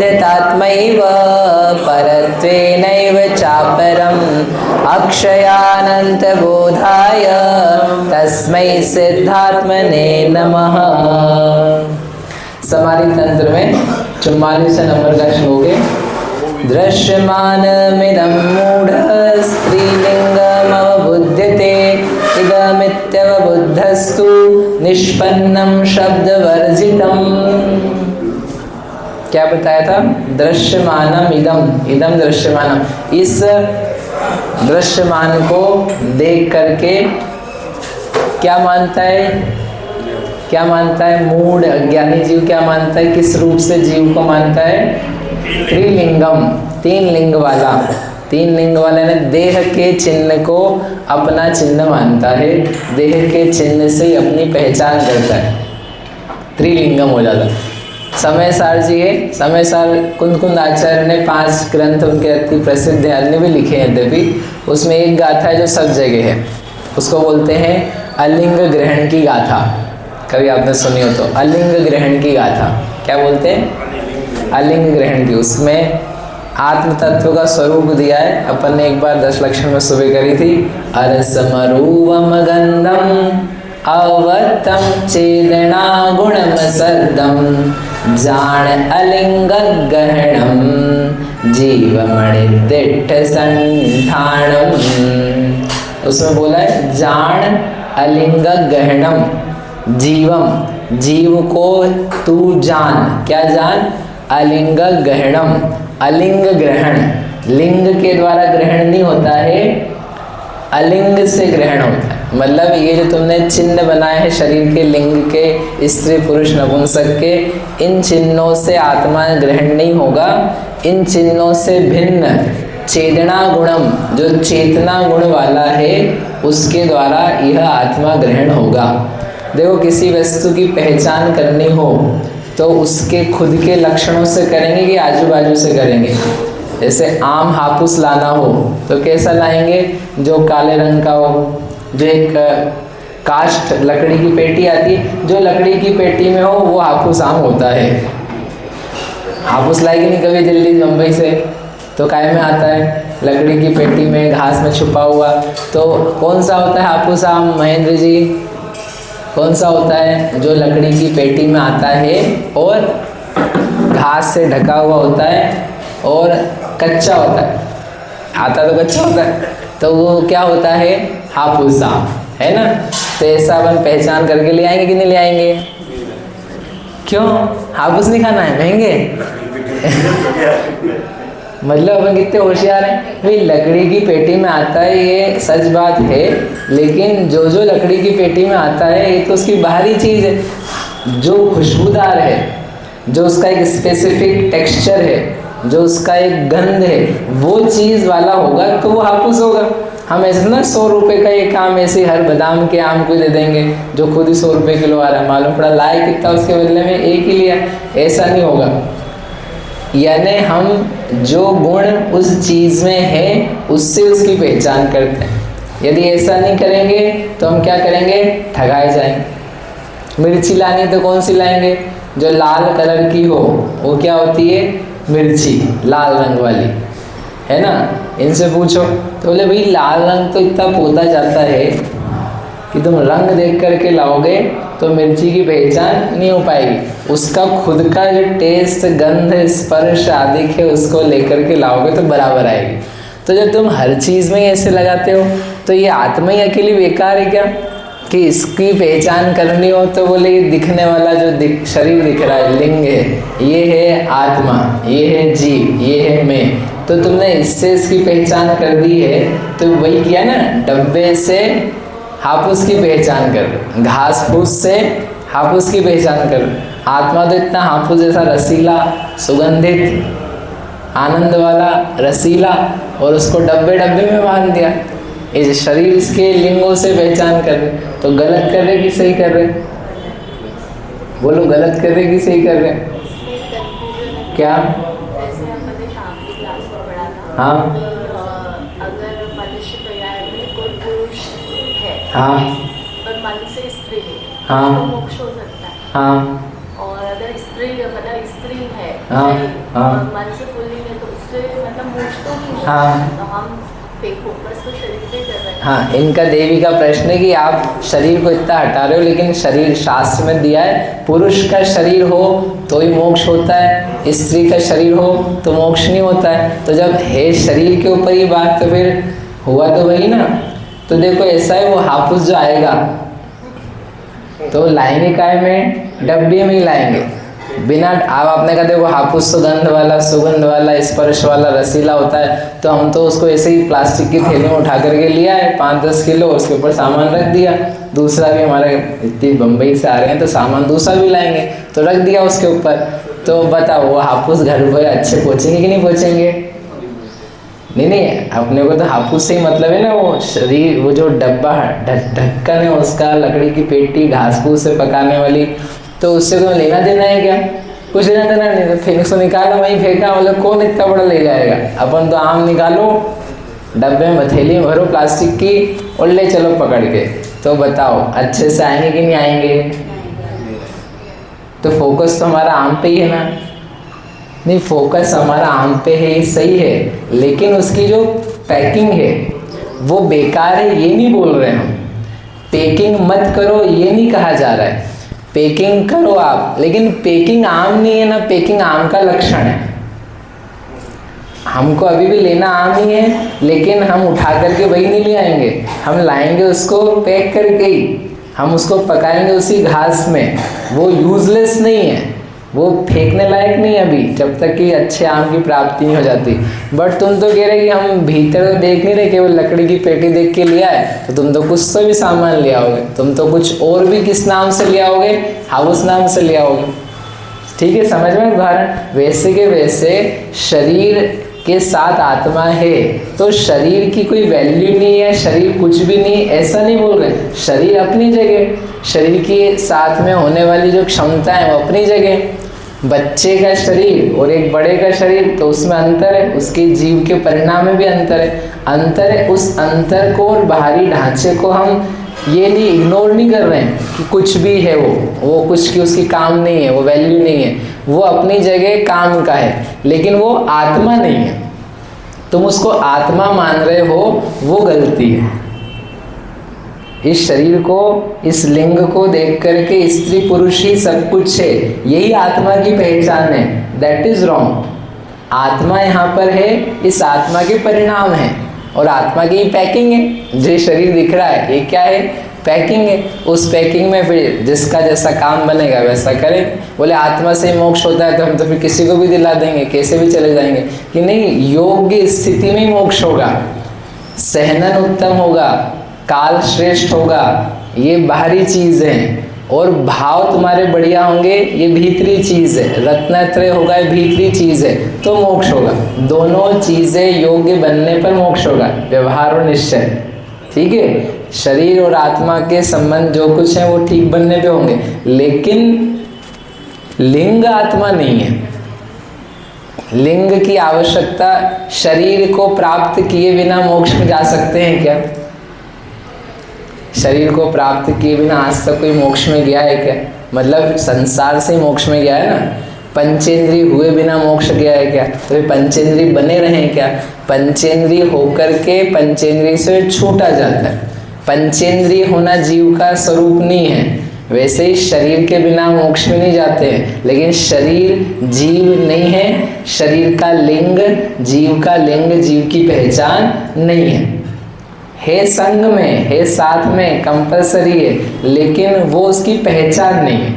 बोध्यतात्मैव परत्वेनैव चापरम् अक्षयानन्तबोधाय तस्मै सिद्धात्मने नमः। समाधि तंत्र में 44 नंबर का श्लोक है। दृश्यमानमिदं मूढ़ः स्त्रीलिंगमवबुध्यते इदमित्यवबुद्धस्तु निष्पन्नं शब्दवर्जितम्। क्या बताया था? दृश्यमानम इदम, इदम दृश्यमानम, इस दृश्यमान को देख करके क्या मानता है? क्या मानता है? मूढ़ अज्ञानी जीव क्या मानता है? किस रूप से जीव को मानता है? त्रिलिंगम, तीन लिंग वाला। तीन लिंग वाले ने देह के चिन्ह को अपना चिन्ह मानता है, देह के चिन्ह से अपनी पहचान करता है, त्रिलिंगम हो जाता है। समय सार जी है, समय सार कुंद कुंद आचार्य ने 5 ग्रंथ उनके अति प्रसिद्ध है, अन्य भी लिखे हैं यद्यपि। उसमें एक गाथा है जो सब जगह है, उसको बोलते हैं अलिंग ग्रहण की गाथा। कभी आपने सुनी हो तो, अलिंग ग्रहण की गाथा। क्या बोलते हैं? अलिंग ग्रहण की। उसमें आत्म तत्व का स्वरूप दिया है। अपन ने एक बार 10 लक्षण में सुबह करी थी। अरसमरूपम गंधम अवतम चेदना गुणम सद्दम जान अलिंग गहणम जीवमणि दिट्ठ संठाणम। उसमें बोला है जान अलिंग गहणम, जीवम, जीव को तू जान। क्या जान? अलिंग गहणम, अलिंग ग्रहण। लिंग के द्वारा ग्रहण नहीं होता है, अलिंग से ग्रहण होता है। मतलब ये जो तुमने चिन्ह बनाए हैं शरीर के, लिंग के, स्त्री पुरुष नपुंसक के, इन चिन्हों से आत्मा ग्रहण नहीं होगा। इन चिन्हों से भिन्न चेतना गुणम, जो चेतना गुण वाला है, उसके द्वारा यह आत्मा ग्रहण होगा। देखो, किसी वस्तु की पहचान करनी हो तो उसके खुद के लक्षणों से करेंगे कि आजू बाजू से करेंगे? जैसे आम हापुस लाना हो तो कैसा लाएंगे? जो काले रंग का हो, जो एक काष्ठ लकड़ी की पेटी आती है, जो लकड़ी की पेटी में हो वो हापुस आम होता है। हापुस लाएगी नहीं कभी दिल्ली मुंबई से, तो काय में आता है? लकड़ी की पेटी में, घास में छुपा हुआ। तो कौन सा होता है हापुस आम, महेंद्र जी? कौन सा होता है? जो लकड़ी की पेटी में आता है और घास से ढका हुआ होता है और कच्चा होता है। आता तो कच्चा होता है, तो वो क्या होता है? हापुस आम, है ना? तो ऐसा अपन पहचान करके ले आएंगे कि नहीं ले आएंगे? क्यों? हापुस नहीं खाना है, महंगे। मतलब अपन कितने होशियार हैं भाई। लकड़ी की पेटी में आता है, ये सच बात है, लेकिन जो जो लकड़ी की पेटी में आता है ये तो उसकी बाहरी चीज़ है। जो खुशबूदार है, जो उसका एक स्पेसिफिक टेक्सचर है, जो उसका एक गंध है, वो चीज़ वाला होगा तो वो हापुस होगा। हम ऐसे ना 100 रुपये का एक आम ऐसे हर बादाम के आम को दे देंगे जो खुद ही 100 रुपये किलो आ रहा है, मालूम पड़ा लाए कितना, उसके बदले में एक ही लिया। ऐसा नहीं होगा। यानी हम जो गुण उस चीज़ में है उससे उसकी पहचान करते हैं। यदि ऐसा नहीं करेंगे तो हम क्या करेंगे? ठगाए जाएंगे। मिर्ची लानी तो कौन सी लाएंगे? जो लाल कलर की हो, वो क्या होती है? मिर्ची, लाल रंग वाली, है ना? इनसे पूछो तो बोले भाई लाल रंग तो इतना पोता जाता है कि तुम रंग देख करके लाओगे तो मिर्ची की पहचान नहीं हो पाएगी। उसका खुद का जो टेस्ट, गंध, स्पर्श आदि है उसको लेकर के लाओगे तो बराबर आएगी। तो जब तुम हर चीज़ में ऐसे लगाते हो तो ये आत्मा ही अकेली बेकार है क्या? कि इसकी पहचान करनी हो तो बोले ये दिखने वाला जो शरीर दिख रहा है, लिंग है, ये है आत्मा, ये है जीव, ये है मैं। तो तुमने इससे इसकी पहचान कर दी है, तो वही किया ना, डब्बे से हापुस की पहचान कर, घास फूस से हापुस की पहचान कर। आत्मा तो इतना हापुस जैसा रसीला, सुगंधित, आनंद वाला, रसीला, और उसको डब्बे डब्बे में बांध दिया। इस शरीर इसके लिंगों से पहचान कर रहे, तो गलत कर रहे कि सही कर रहे? बोलो, गलत कर रहे कि सही कर रहे? क्या? हाँ, अगर मनुष्य परिवार में कोई पुरुष है, हाँ, और मनुष्य स्त्री है, हाँ, तो मोक्ष हो सकता है। हाँ, और अगर स्त्री मतलब स्त्री है हाँ, हाँ। मन से फूलेंगे तो उससे मतलब मोक्ष तो नहीं होगा। हाँ। तो हम फोकस तो शरीर पे कर रहे हैं। हाँ, इनका देवी का प्रश्न है कि आप शरीर को इतना हटा रहे हो, लेकिन शरीर शास्त्र में दिया है पुरुष का शरीर हो तो ही मोक्ष होता है, स्त्री का शरीर हो तो मोक्ष नहीं होता है। तो जब है शरीर के ऊपर ही बात, तो फिर हुआ तो वही ना। तो देखो ऐसा है, वो हाफुज जो आएगा तो लाएंगे काय में, डब्बे में ही लाएंगे बिना। अब आपने कहा देखो हाफुज सुगंध वाला स्पर्श वाला रसीला होता है, तो हम तो उसको ऐसे ही प्लास्टिक की थैली में उठा करके लिया है 5-10 किलो, उसके ऊपर सामान रख दिया। दूसरा भी हमारे इतनी बम्बई से आ रहे हैं तो सामान दूसरा भी लाएंगे, तो रख दिया उसके ऊपर। तो बताओ वो हाफुज घर पर अच्छे पहुँचेंगे कि नहीं पहुँचेंगे? नहीं, अपने को तो हाफुज से ही मतलब है ना, वो शरीर, वो जो डब्बा ढक्कन है उसका, लकड़ी की पेटी, घास फूस से पकाने वाली, तो उससे तो लेना देना है क्या? कुछ लेना देना नहीं। तो फिर उसको निकाला वहीं फेंका, मतलब कौन इतना बड़ा ले जाएगा? अपन तो आम निकालो, डब्बे में थैली में भरो प्लास्टिक की और ले चलो पकड़ के। तो बताओ अच्छे से आएंगे कि नहीं आएंगे? तो फोकस तो हमारा आम पे ही है ना। नहीं, फोकस हमारा आम पे है, सही है, लेकिन उसकी जो पैकिंग है वो बेकार है, ये नहीं बोल रहे हम। पैकिंग मत करो ये नहीं कहा जा रहा है, पैकिंग करो आप, लेकिन पैकिंग आम नहीं है ना। पैकिंग आम का लक्षण है। हमको अभी भी लेना आम ही है, लेकिन हम उठा करके वही नहीं ले आएंगे, हम लाएंगे उसको पैक करके ही, हम उसको पकाएंगे उसी घास में। वो यूजलेस नहीं है, वो फेंकने लायक नहीं है अभी, जब तक कि अच्छे आम की प्राप्ति नहीं हो जाती। बट तुम तो कह रहे कि हम भीतर देख नहीं रहे, केवल लकड़ी की पेटी देख के लिया है, तो तुम तो कुछ तो भी सामान ले आओगे, तुम तो कुछ और भी किस नाम से ले आओगे? हाउस नाम से ले आओगे। ठीक है, समझ में उदाहरण? वैसे के वैसे शरीर के साथ आत्मा है, तो शरीर की कोई वैल्यू नहीं है, शरीर कुछ भी नहीं, ऐसा नहीं बोल रहे। शरीर अपनी जगह, शरीर के साथ में होने वाली जो क्षमता है वो अपनी जगह। बच्चे का शरीर और एक बड़े का शरीर, तो उसमें अंतर है, उसके जीव के परिणाम में भी अंतर है। उस अंतर को और बाहरी ढांचे को हम ये नहीं इग्नोर नहीं कर रहे हैं कि कुछ भी है वो कुछ की उसकी काम नहीं है, वो वैल्यू नहीं है, वो अपनी जगह काम का है, लेकिन वो आत्मा नहीं है। तुम उसको आत्मा मान रहे हो, वो गलती है। इस शरीर को, इस लिंग को देख करके स्त्री पुरुष ही सब कुछ है, यही आत्मा की पहचान है। That is wrong. आत्मा यहाँ पर है, इस आत्मा के परिणाम है, और आत्मा की पैकिंग है। जो शरीर दिख रहा है ये क्या है? पैकिंग है। उस पैकिंग में फिर जिसका जैसा काम बनेगा वैसा करें। बोले आत्मा से ही मोक्ष होता है, तो हम तो फिर किसी को भी दिला देंगे, कैसे भी चले जाएंगे कि नहीं, योग्य स्थिति में ही मोक्ष होगा, सहनन उत्तम होगा, काल श्रेष्ठ होगा, ये बाहरी चीज है, और भाव तुम्हारे बढ़िया होंगे, ये भीतरी चीज है। रत्नत्रय होगा, ये भीतरी चीज है, तो मोक्ष होगा। दोनों चीजें योग्य बनने पर मोक्ष होगा, व्यवहार और निश्चय। ठीक है, शरीर और आत्मा के संबंध जो कुछ है वो ठीक बनने पे होंगे, लेकिन लिंग आत्मा नहीं है। लिंग की आवश्यकता, शरीर को प्राप्त किए बिना मोक्ष में जा सकते हैं क्या? शरीर को प्राप्त किए बिना आज तक कोई मोक्ष में गया है क्या? मतलब संसार से मोक्ष में गया है ना। पंचेंद्री हुए बिना मोक्ष गया है क्या? तो ये पंचेंद्री बने रहे क्या? पंचेंद्री होकर के पंचेंद्री से छूटा जाता है। पंचेंद्री होना जीव का स्वरूप नहीं है। वैसे ही शरीर के बिना मोक्ष में नहीं जाते हैं, लेकिन शरीर जीव नहीं है, शरीर का लिंग जीव का लिंग, जीव की पहचान नहीं है संग में, है साथ में, कंपलसरी है, लेकिन वो उसकी पहचान नहीं है।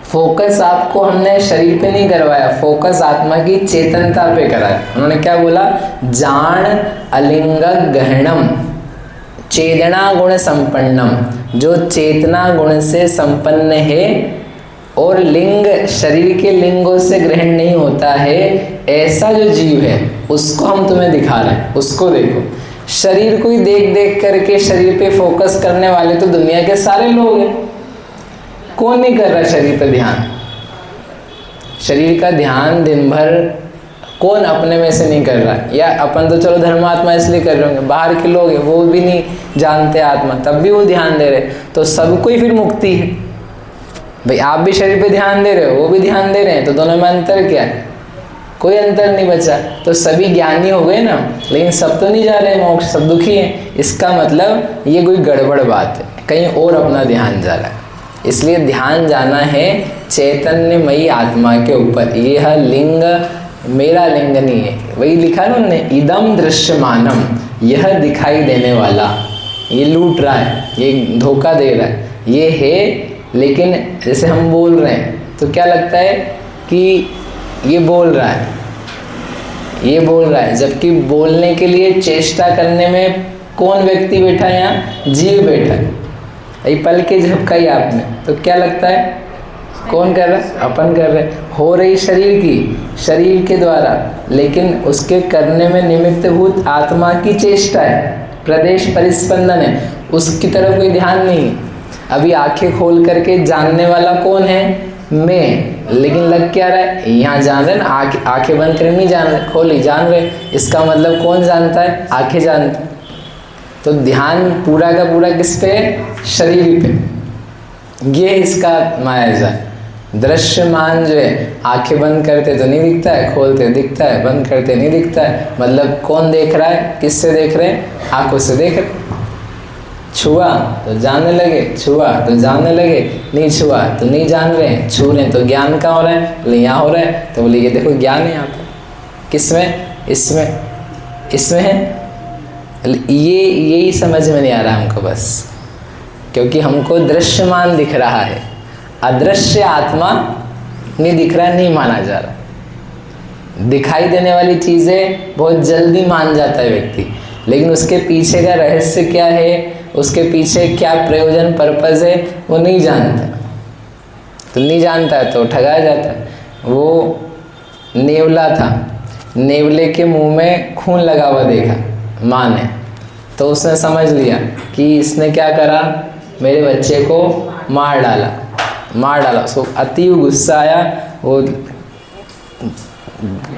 फोकस आपको हमने शरीर पे नहीं करवाया, फोकस आत्मा की चेतनता पे कराया। उन्होंने क्या बोला? जान अलिंग गहनम चेतना गुण संपन्नम, जो चेतना गुण से संपन्न है और लिंग शरीर के लिंगों से ग्रहण नहीं होता है, ऐसा जो जीव है उसको हम तुम्हें दिखा रहे हैं। उसको देखो। शरीर को ही देख देख करके शरीर पे फोकस करने वाले तो दुनिया के सारे लोग हैं। कौन नहीं कर रहा शरीर पे ध्यान? शरीर का ध्यान दिन भर कौन अपने में से नहीं कर रहा? या अपन तो चलो धर्मात्मा इसलिए कर रहे होंगे, बाहर के लोग हैं वो भी नहीं जानते आत्मा, तब भी वो ध्यान दे रहे, तो सबको ही फिर मुक्ति है। भाई आप भी शरीर पे ध्यान दे रहे हो, वो भी ध्यान दे रहे हैं, तो दोनों में अंतर क्या है? कोई अंतर नहीं बचा। तो सभी ज्ञानी हो गए ना, लेकिन सब तो नहीं जा रहे मोक्ष, सब दुखी हैं। इसका मतलब ये कोई गड़बड़ बात है, कहीं और अपना ध्यान जा रहा है। इसलिए ध्यान जाना है चैतन्यमयी आत्मा के ऊपर। यह लिंग मेरा लिंग नहीं है, वही लिखा ना उन्होंने, इदम दृश्यमानम, यह दिखाई देने वाला, ये लूट रहा है, ये धोखा दे रहा है, ये है। लेकिन जैसे हम बोल रहे हैं तो क्या लगता है कि ये बोल रहा है, ये बोल रहा है, जबकि बोलने के लिए चेष्टा करने में कौन व्यक्ति बैठा है? यहाँ जीव बैठा है। ये पल के झपकाई आपने, तो क्या लगता है कौन कर रहा है? अपन कर रहे। हो रही शरीर की, शरीर के द्वारा, लेकिन उसके करने में निमित्तभूत आत्मा की चेष्टा है, प्रदेश परिस्पंदन है, उसकी तरफ कोई ध्यान नहीं है। अभी आंखें खोल करके जानने वाला कौन है? मैं। लेकिन लग क्या रहा है? यहाँ जान रहे ना, आंखें बंद करके नहीं जान रहे, खोली जान रहे। इसका मतलब कौन जानता है? आंखें जानती। तो ध्यान पूरा का पूरा किस पे? शरीर पे। ये इसका मायाजा है। दृश्यमान जो है, आंखें बंद करते तो नहीं दिखता है, खोलते दिखता है, बंद करते नहीं दिखता है। मतलब कौन देख रहा है? किससे देख रहे हैं? आंखों से देख रहे। छुआ तो जानने लगे, छुआ तो जानने लगे, नहीं छुआ तो नहीं जान रहे, छू रहे तो ज्ञान कहाँ हो रहा है? बोले यहाँ हो रहा है। तो बोले ये देखो ज्ञान है यहाँ पर। किसमें? इसमें, इसमें है। ये यही समझ में नहीं आ रहा हमको बस, क्योंकि हमको दृश्यमान दिख रहा है, अदृश्य आत्मा नहीं दिख रहा, नहीं माना जा रहा। दिखाई देने वाली चीज़ें बहुत जल्दी मान जाता है व्यक्ति, लेकिन उसके पीछे का रहस्य क्या है, उसके पीछे क्या प्रयोजन पर्पज़ है, वो नहीं जानता। तो नहीं जानता है तो ठगा जाता है। वो नेवला था, नेवले के मुंह में खून लगा हुआ देखा माँ ने, तो उसने समझ लिया कि इसने क्या करा, मेरे बच्चे को मार डाला, मार डाला। उसको अति गुस्सा आया। वो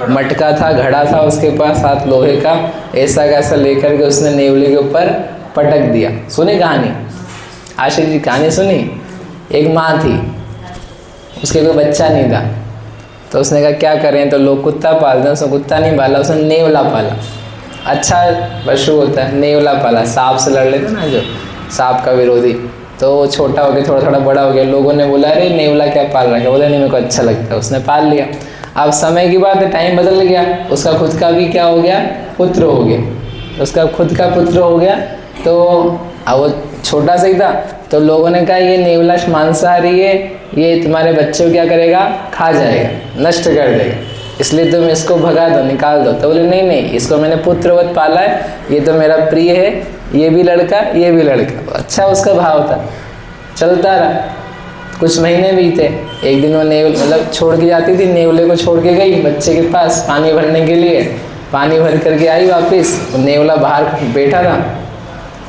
मटका था, घड़ा था उसके पास, हाथ लोहे का, ऐसा कैसा लेकर के उसने नेवले के ऊपर पटक दिया। सुनी कहानी? आशिक जी कहानी सुनी? एक माँ थी, उसके कोई बच्चा नहीं था, तो उसने कहा क्या करें, तो लोग कुत्ता पालते हैं, उसने कुत्ता नहीं पाला, उसने नेवला पाला। अच्छा पशु होता है, नेवला पाला। सांप से लड़ लेते ना, जो सांप का विरोधी, तो वो छोटा हो गया, थोड़ा थोड़ा बड़ा हो गया। लोगों ने बोला अरे नेवला क्या पाल रहा है? बोले नहीं मेरे को अच्छा लगता है, उसने पाल लिया। अब समय की बात है, टाइम बदल गया, उसका खुद का भी क्या हो गया? पुत्र हो गया। उसका खुद का पुत्र हो गया, तो अब वो छोटा सा ही था, तो लोगों ने कहा ये नेवला मांसाहारी है, ये तुम्हारे बच्चे को क्या करेगा? खा जाएगा, नष्ट कर देगा, इसलिए तुम इसको भगा दो, निकाल दो। तो बोले नहीं नहीं, इसको मैंने पुत्रवत पाला है, ये तो मेरा प्रिय है, ये भी लड़का, ये भी लड़का। अच्छा उसका भाव था, चलता रहा। कुछ महीने बीते। एक दिन वो मतलब छोड़ के जाती थी, नेवले को छोड़ के गई बच्चे के पास पानी भरने के लिए। पानी भर करके आई वापस, नेवला बाहर बैठा था,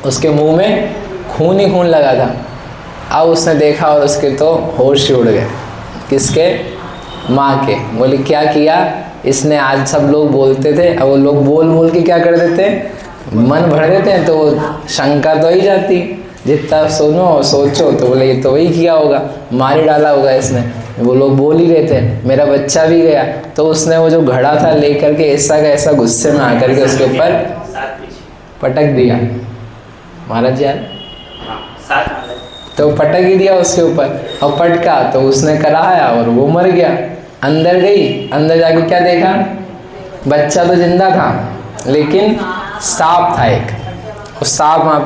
उसके मुंह में खून ही खून लगा था। अब उसने देखा और उसके तो होश ही उड़ गए। किसके? माँ के। बोली क्या किया इसने? आज सब लोग बोलते थे, अब वो लोग बोल बोल के क्या कर देते हैं? मन भर देते हैं, तो वो शंका तो ही जाती। जितना सुनो सोचो तो बोले ये तो वही किया होगा, मार ही डाला होगा इसने। वो लोग बोल ही रहे थे मेरा बच्चा भी गया, तो उसने वो जो घड़ा था लेकर के ऐसा का ऐसा गुस्से में आकर के उसके ऊपर पटक दिया। महाराज यार तो पटक ही दिया उसके ऊपर, और पटका तो उसने कराया और वो मर गया। अंदर गई, अंदर जाके क्या देखा? बच्चा तो जिंदा था, लेकिन सांप था एक, उस सांप वहाँ